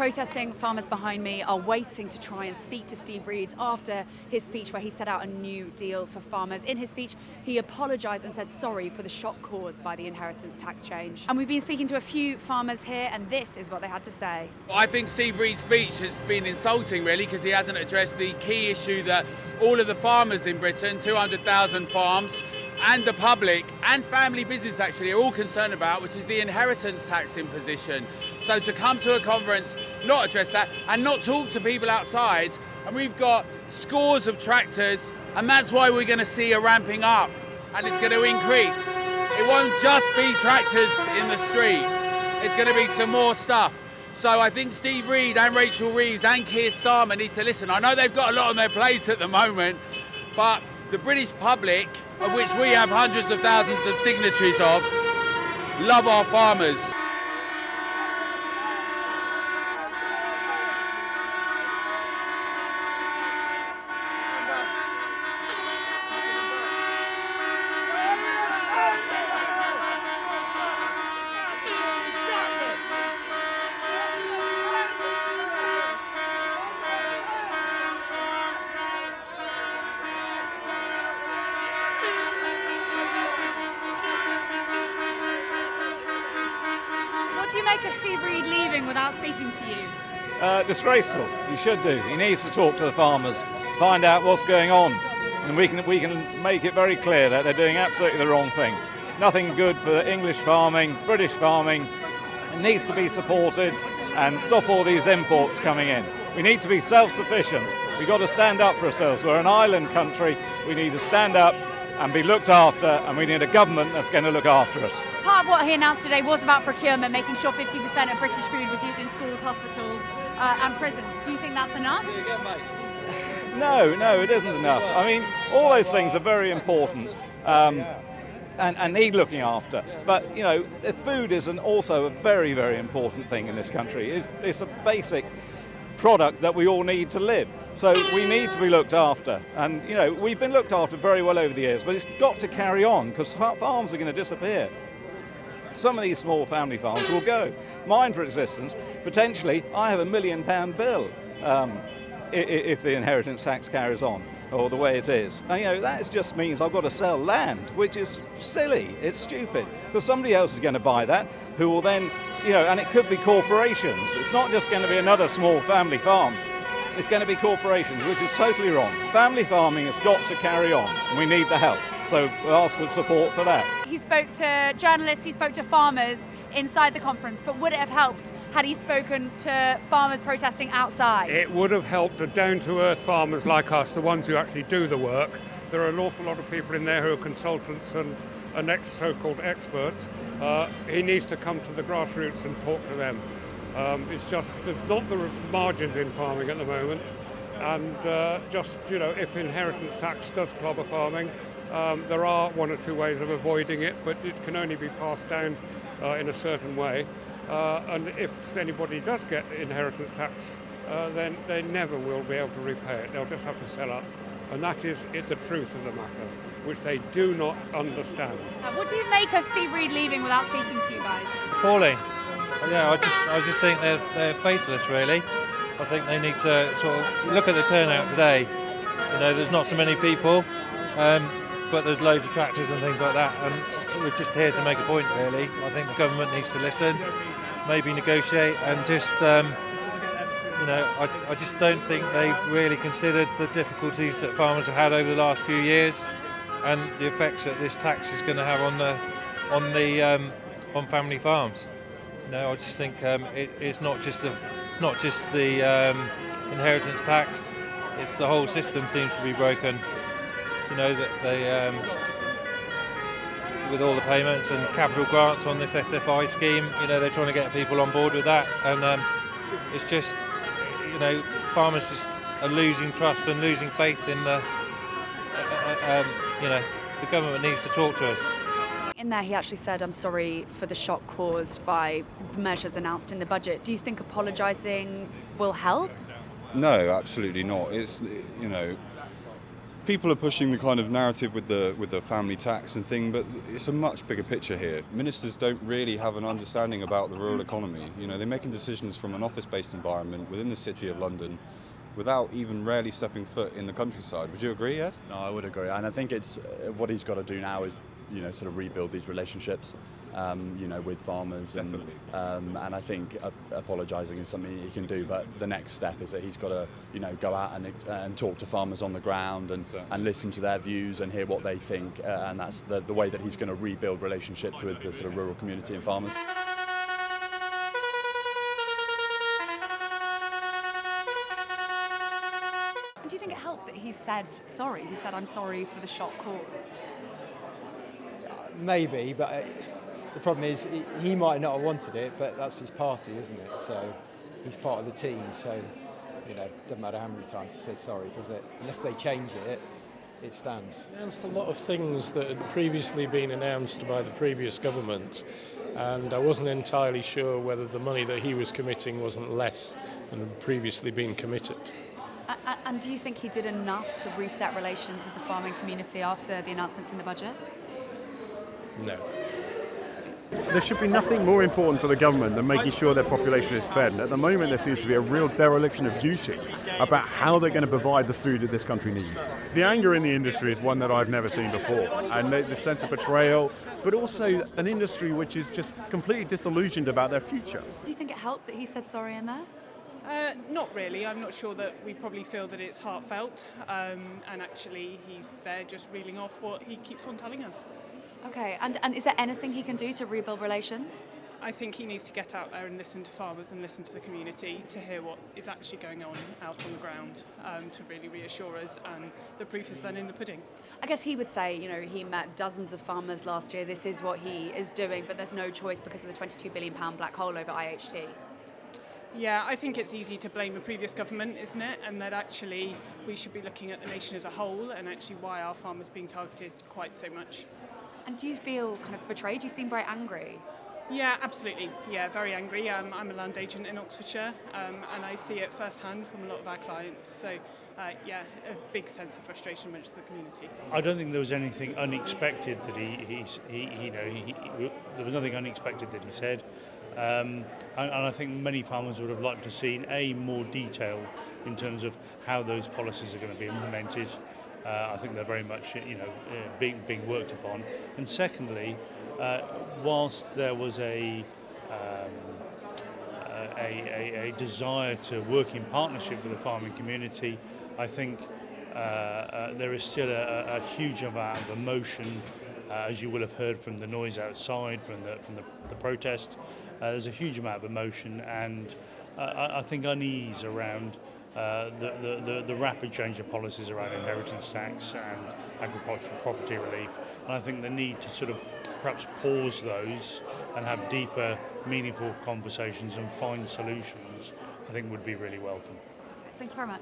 Protesting farmers behind me are waiting to try and speak to Steve Reed after his speech where he set out a new deal for farmers. In his speech, he apologised and said sorry for the shock caused by the inheritance tax change. And we've been speaking to a few farmers here, and this is what they had to say. I think Steve Reed's speech has been insulting, really, because he hasn't addressed the key issue that all of the farmers in Britain, 200,000 farms, and the public and family business actually are all concerned about, which is the inheritance tax imposition. So to come to a conference, not address that, and not talk to people outside, and we've got scores of tractors, and that's why we're going to see a ramping up, and it's going to increase. It won't just be tractors in the street, it's going to be some more stuff. So I think Steve Reed and Rachel Reeves and Keir Starmer need to listen. I know they've got a lot on their plate at the moment, but the British public, of which we have hundreds of thousands of signatories of, love our farmers. What do you make of Steve Reed leaving without speaking to you? Disgraceful. He should do. He needs to talk to the farmers, find out what's going on, and we can make it very clear that they're doing absolutely the wrong thing. Nothing good for English farming, British farming. It needs to be supported and stop all these imports coming in. We need to be self-sufficient. We've got to stand up for ourselves. We're an island country. We need to stand up and be looked after, and we need a government that's going to look after us. Part of what he announced today was about procurement, making sure 50% of British food was used in schools, hospitals and prisons. Do you think that's enough? No, it isn't enough. I mean, all those things are very important and need looking after. But, you know, food is also a very, very important thing in this country. It's a basic product that we all need to live. So we need to be looked after. And, you know, we've been looked after very well over the years, but it's got to carry on because farms are going to disappear. Some of these small family farms will go. Mine, for instance, potentially, I have £1 million bill if the inheritance tax carries on, or the way it is. And, you know, that just means I've got to sell land, which is silly, it's stupid, because somebody else is going to buy that, who will then, you know, and it could be corporations. It's not just going to be another small family farm. It's going to be corporations, which is totally wrong. Family farming has got to carry on, and we need the help. So we'll ask for support for that. He spoke to journalists, he spoke to farmers inside the conference, but would it have helped had he spoken to farmers protesting outside? It would have helped the down-to-earth farmers like us, the ones who actually do the work. There are an awful lot of people in there who are consultants and so-called experts. He needs to come to the grassroots and talk to them. It's just, there's not the margins in farming at the moment. And just, you know, if inheritance tax does clobber farming, there are one or two ways of avoiding it, but it can only be passed down in a certain way. And if anybody does get inheritance tax, then they never will be able to repay it. They'll just have to sell up. And that is the truth of the matter, which they do not understand. What do you make of Steve Reed leaving without speaking to you guys? Poorly. Yeah, I just think they're faceless, really. I think they need to sort of look at the turnout today. You know, there's not so many people, but there's loads of tractors and things like that. And we're just here to make a point, really. I think the government needs to listen, maybe negotiate, and just, you know, I just don't think they've really considered the difficulties that farmers have had over the last few years, and the effects that this tax is going to have on family farms. You know, I just think it's not just the inheritance tax; it's the whole system seems to be broken. You know that they, with all the payments and capital grants on this SFI scheme, you know they're trying to get people on board with that, and it's just, you know, farmers just are losing trust and losing faith in the, you know, the government needs to talk to us. In there, he actually said, "I'm sorry for the shock caused by the measures announced in the budget." Do you think apologising will help? No, absolutely not. It's, you know, People are pushing the kind of narrative with the family tax and thing, but it's a much bigger picture here. Ministers don't really have an understanding about the rural economy. You know, they're making decisions from an office-based environment within the City of London without even rarely stepping foot in the countryside. Would you agree, Ed? No, I would agree, and I think it's what he's got to do now is, you know, sort of rebuild these relationships, you know, with farmers. Definitely. And I think apologising is something he can do, but the next step is that he's got to, you know, go out and talk to farmers on the ground and listen to their views and hear what they think, and that's the way that he's going to rebuild relationships with the sort of rural community and farmers. Do you think it helped that he said sorry? He said, "I'm sorry for the shock caused." Maybe, but the problem is he might not have wanted it, but that's his party, isn't it? So he's part of the team, so, you know, doesn't matter how many times he says sorry, does it? Unless they change it, it stands. He announced a lot of things that had previously been announced by the previous government, and I wasn't entirely sure whether the money that he was committing wasn't less than had previously been committed. And do you think he did enough to reset relations with the farming community after the announcements in the budget? No. There should be nothing more important for the government than making sure their population is fed. And at the moment, there seems to be a real dereliction of duty about how they're going to provide the food that this country needs. The anger in the industry is one that I've never seen before. And the sense of betrayal, but also an industry which is just completely disillusioned about their future. Do you think it helped that he said sorry in there? Not really. I'm not sure that we probably feel that it's heartfelt, and actually he's there just reeling off what he keeps on telling us. Okay, and is there anything he can do to rebuild relations? I think he needs to get out there and listen to farmers and listen to the community to hear what is actually going on out on the ground, to really reassure us, and the proof is then in the pudding. I guess he would say, you know, he met dozens of farmers last year, this is what he is doing, but there's no choice because of the £22 billion black hole over IHT. Yeah, I think it's easy to blame the previous government, isn't it? And that actually we should be looking at the nation as a whole and actually why are farmers being targeted quite so much. And do you feel kind of betrayed? You seem very angry. Yeah, absolutely. Yeah, very angry. I'm a land agent in Oxfordshire, and I see it firsthand from a lot of our clients. So, yeah, a big sense of frustration amongst the community. I don't think there was anything unexpected that there was nothing unexpected that he said. And I think many farmers would have liked to have seen more detail in terms of how those policies are going to be implemented. I think they're very much, being worked upon. And secondly, whilst there was a desire to work in partnership with the farming community, I think there is still a huge amount of emotion, as you will have heard from the noise outside, from the protest. There's a huge amount of emotion and I think unease around the rapid change of policies around inheritance tax and agricultural property relief. And I think the need to sort of perhaps pause those and have deeper, meaningful conversations and find solutions, I think would be really welcome. Thank you very much.